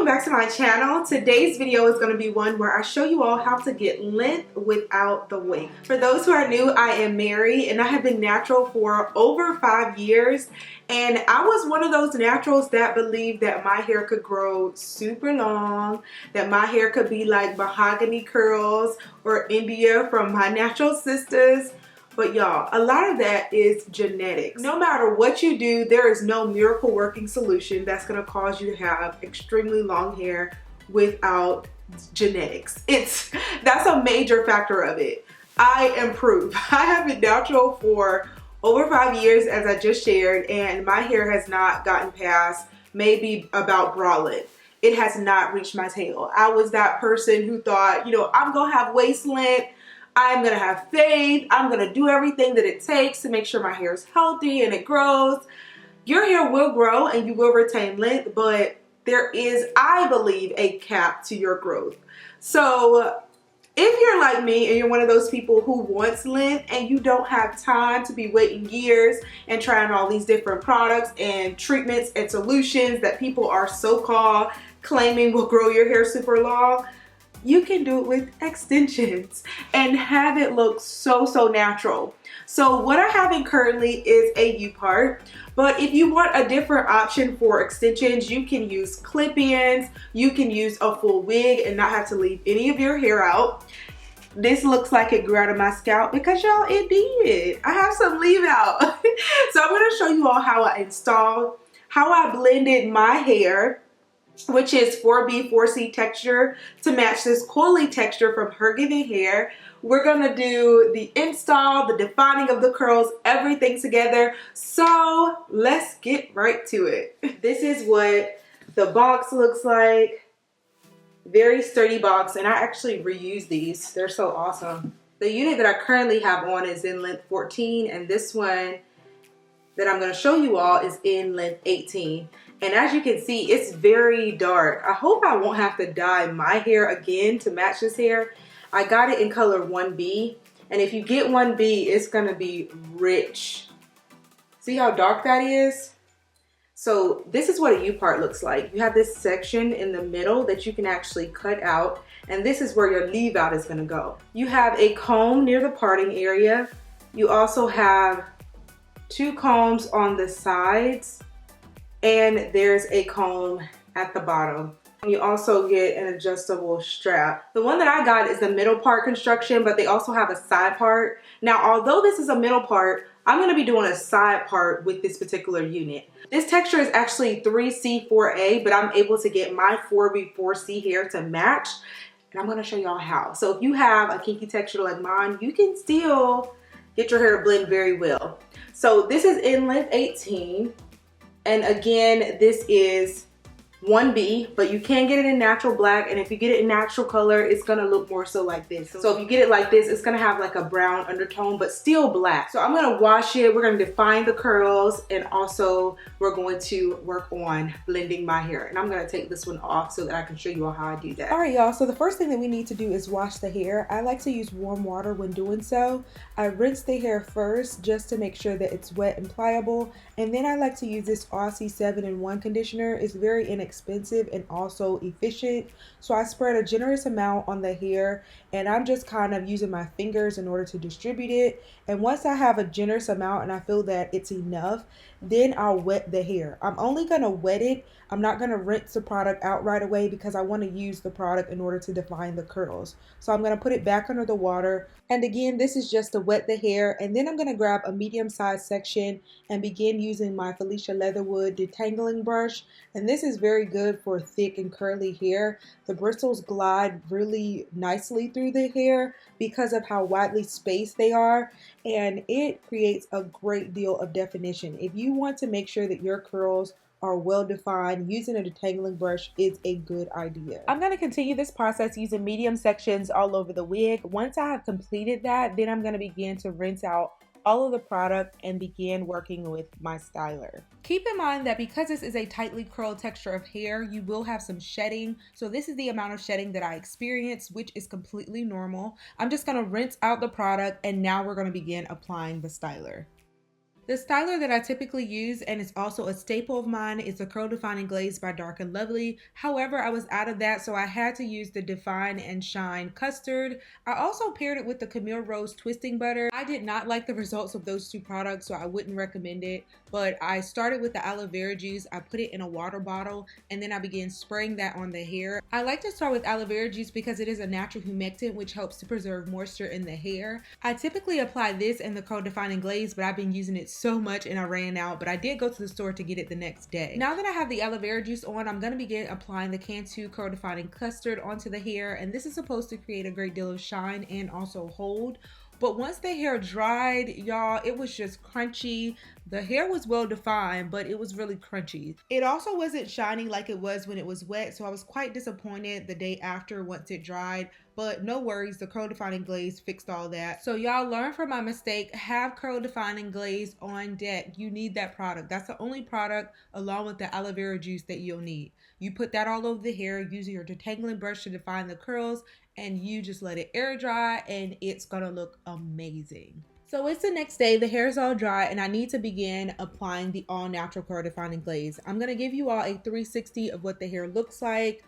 back to my channel. Today's video is going to be one where I show you all how to get length without the wig. For those who are new, I am Mary and I have been natural for over 5 years, and I was one of those naturals that believed that my hair could grow super long, that my hair could be like mahogany curls or India from my natural sisters. But y'all, a lot of that is genetics. No matter what you do, there is no miracle working solution that's gonna cause you to have extremely long hair without genetics. That's a major factor of it. I am proof. I have been natural for over 5 years, as I just shared, and my hair has not gotten past maybe about bra length. It has not reached my tail. I was that person who thought, you know, I'm gonna have waist length, I'm gonna have faith, I'm gonna do everything that it takes to make sure my hair is healthy and it grows. Your hair will grow and you will retain length, but there is, I believe, a cap to your growth. So if you're like me and you're one of those people who wants length and you don't have time to be waiting years and trying all these different products and treatments and solutions that people are so-called claiming will grow your hair super long, you can do it with extensions and have it look so natural. So what I have in currently is a upart, but if you want a different option for extensions, you can use clip-ins, you can use a full wig and not have to leave any of your hair out. This looks like it grew out of my scalp because y'all, it did. I have some leave out. So I'm going to show you all how I installed, how I blended my hair, which is 4B, 4C texture, to match this coily texture from Hergivenhair. We're gonna do the install, the defining of the curls, everything together. So let's get right to it. This is what the box looks like. Very sturdy box, and I actually reuse these. They're so awesome. The unit that I currently have on is in length 14, and this one that I'm gonna show you all is in length 18. And as you can see, it's very dark. I hope I won't have to dye my hair again to match this hair. I got it in color 1B. And if you get 1B, it's gonna be rich. See how dark that is? So this is what a upart looks like. You have this section in the middle that you can actually cut out. And this is where your leave out is gonna go. You have a comb near the parting area. You also have 2 combs on the sides. And there's a comb at the bottom. You also get an adjustable strap. The one that I got is the middle part construction, but they also have a side part. Now, although this is a middle part, I'm gonna be doing a side part with this particular unit. This texture is actually 3C, 4A, but I'm able to get my 4B, 4C hair to match, and I'm gonna show y'all how. So if you have a kinky texture like mine, you can still get your hair to blend very well. So this is in length 18. And again, this is 1B, but you can get it in natural black, and if you get it in natural color, it's gonna look more so like this. So if you get it like this, it's gonna have like a brown undertone, but still black. So I'm gonna wash it, we're gonna define the curls, and also we're going to work on blending my hair. And I'm gonna take this one off so that I can show you all how I do that. All right, y'all, so the first thing that we need to do is wash the hair. I like to use warm water when doing so. I rinse the hair first just to make sure that it's wet and pliable, and then I like to use this Aussie 7-in-1 conditioner. It's very inexpensive and also efficient. So I spread a generous amount on the hair, and I'm just kind of using my fingers in order to distribute it. And once I have a generous amount and I feel that it's enough, then I'll wet the hair. I'm only gonna wet it. I'm not gonna rinse the product out right away because I wanna use the product in order to define the curls. So I'm gonna put it back under the water. And again, this is just to wet the hair. And then I'm gonna grab a medium-sized section and begin using my Felicia Leatherwood detangling brush. And this is very good for thick and curly hair. The bristles glide really nicely through the hair because of how widely spaced they are, and it creates a great deal of definition. If you want to make sure that your curls are well defined, using a detangling brush is a good idea. I'm going to continue this process using medium sections all over the wig. Once I have completed that, then I'm going to begin to rinse out all of the product and begin working with my styler. Keep in mind that because this is a tightly curled texture of hair, you will have some shedding. So this is the amount of shedding that I experienced, which is completely normal. I'm just going to rinse out the product, and now we're going to begin applying the styler. The styler that I typically use, and it's also a staple of mine, is the Curl Defining Glaze by Dark and Lovely. However, I was out of that, so I had to use the Define and Shine Custard. I also paired it with the Camille Rose Twisting Butter. I did not like the results of those two products, so I wouldn't recommend it. But I started with the aloe vera juice. I put it in a water bottle, and then I began spraying that on the hair. I like to start with aloe vera juice because it is a natural humectant, which helps to preserve moisture in the hair. I typically apply this and the Curl Defining Glaze, but I've been using it so much and I ran out, but I did go to the store to get it the next day. Now that I have the aloe vera juice on, I'm going to begin applying the Cantu Curl Defining Custard onto the hair, and this is supposed to create a great deal of shine and also hold. But once the hair dried, y'all, it was just crunchy. The hair was well defined, but it was really crunchy. It also wasn't shining like it was when it was wet, so I was quite disappointed the day after once it dried. But no worries, the Curl Defining Glaze fixed all that. So y'all, learn from my mistake. Have Curl Defining Glaze on deck. You need that product. That's the only product along with the aloe vera juice that you'll need. You put that all over the hair using your detangling brush to define the curls, and you just let it air dry and it's gonna look amazing. So it's the next day, the hair is all dry, and I need to begin applying the all natural Curl Defining Glaze. I'm gonna give you all a 360 of what the hair looks like.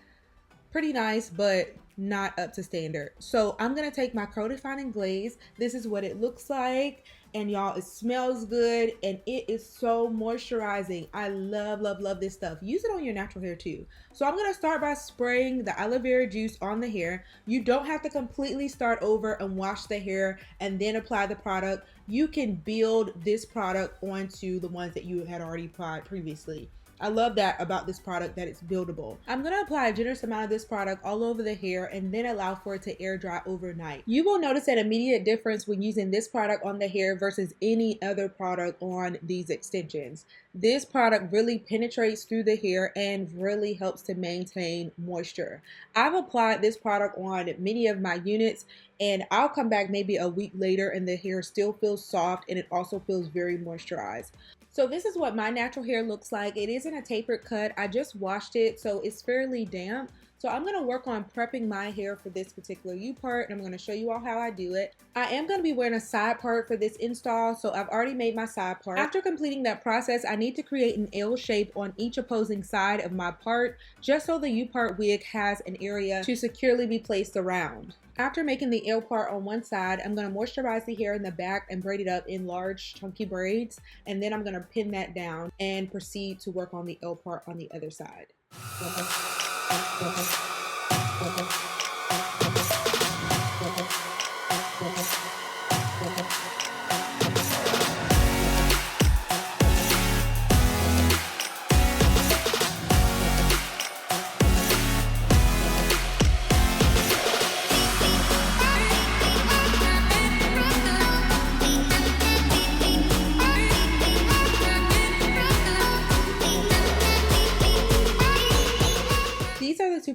Pretty nice, but not up to standard. So I'm gonna take my Curl Defining Glaze. This is what it looks like, and y'all, it smells good and it is so moisturizing. I love this stuff. Use it on your natural hair too. So I'm gonna start by spraying the aloe vera juice on the hair. You don't have to completely start over and wash the hair and then apply the product. You can build this product onto the ones that you had already applied previously. I love that about this product, that it's buildable. I'm gonna apply a generous amount of this product all over the hair and then allow for it to air dry overnight. You will notice an immediate difference when using this product on the hair versus any other product on these extensions. This product really penetrates through the hair and really helps to maintain moisture. I've applied this product on many of my units, and I'll come back maybe a week later and the hair still feels soft and it also feels very moisturized. So this is what my natural hair looks like. It isn't a tapered cut. I just washed it, so it's fairly damp. So I'm gonna work on prepping my hair for this particular U-part, and I'm gonna show you all how I do it. I am gonna be wearing a side part for this install, so I've already made my side part. After completing that process, I need to create an L shape on each opposing side of my part, just so the U-part wig has an area to securely be placed around. After making the L part on one side, I'm going to moisturize the hair in the back and braid it up in large chunky braids, and then I'm going to pin that down and proceed to work on the L part on the other side.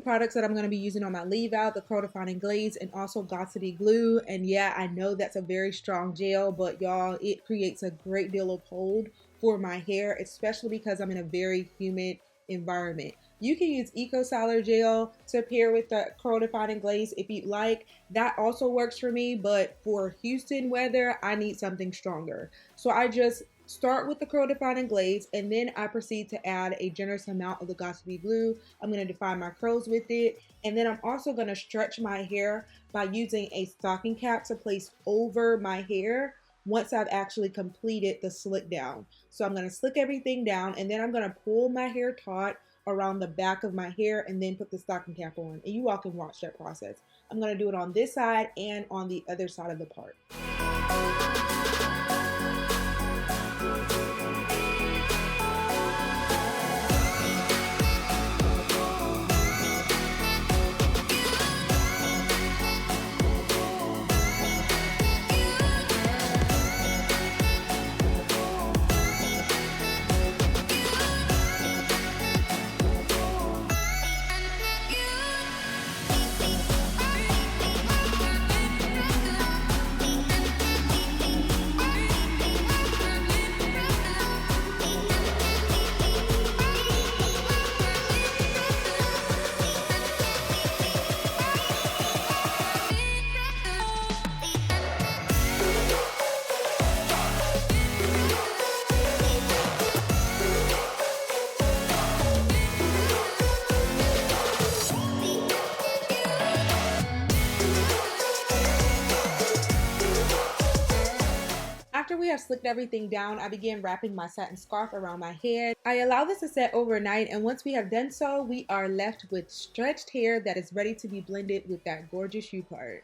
Products that I'm going to be using on my leave out, the Curl Defining Glaze and also Got2b glue. And yeah, I know that's a very strong gel, but y'all, it creates a great deal of hold for my hair, especially because I'm in a very humid environment. You can use Eco Styler gel to pair with the Curl Defining Glaze if you'd like. That also works for me, but for Houston weather, I need something stronger. So I just start with the Curl Defining Glaze, and then I proceed to add a generous amount of the Got2b glue. I'm going to define my curls with it, and then I'm also going to stretch my hair by using a stocking cap to place over my hair once I've actually completed the slick down. So I'm going to slick everything down, and then I'm going to pull my hair taut around the back of my hair and then put the stocking cap on, and you all can watch that process. I'm going to do it on this side and on the other side of the part. After we have slicked everything down, I began wrapping my satin scarf around my head. I allow this to set overnight, and once we have done so, we are left with stretched hair that is ready to be blended with that gorgeous upart.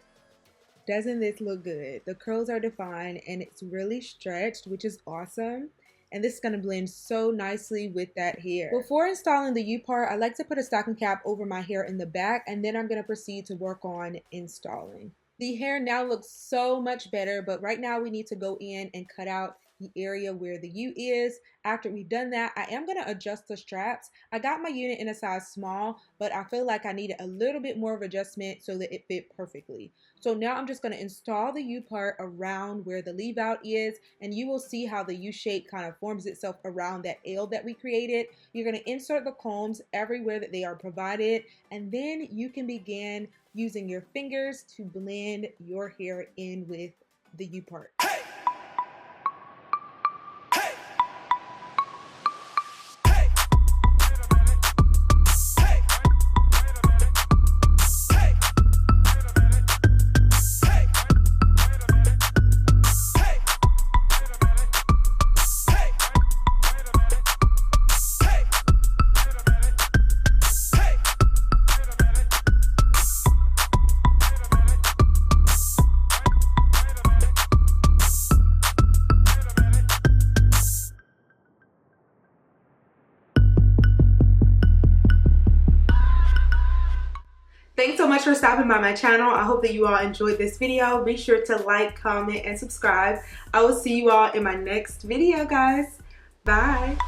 Doesn't this look good? The curls are defined and it's really stretched, which is awesome. And this is going to blend so nicely with that hair. Before installing the upart, I like to put a stocking cap over my hair in the back, and then I'm going to proceed to work on installing. The hair now looks so much better, but right now we need to go in and cut out the area where the U is. After we've done that, I am going to adjust the straps. I got my unit in a size small, but I feel like I needed a little bit more of adjustment so that it fit perfectly. So now I'm just going to install the upart around where the leave out is, and you will see how the U shape kind of forms itself around that L that we created. You're going to insert the combs everywhere that they are provided, and then you can begin using your fingers to blend your hair in with the upart. Thanks so much for stopping by my channel. I hope that you all enjoyed this video. Be sure to like, comment, and subscribe. I will see you all in my next video, guys. Bye.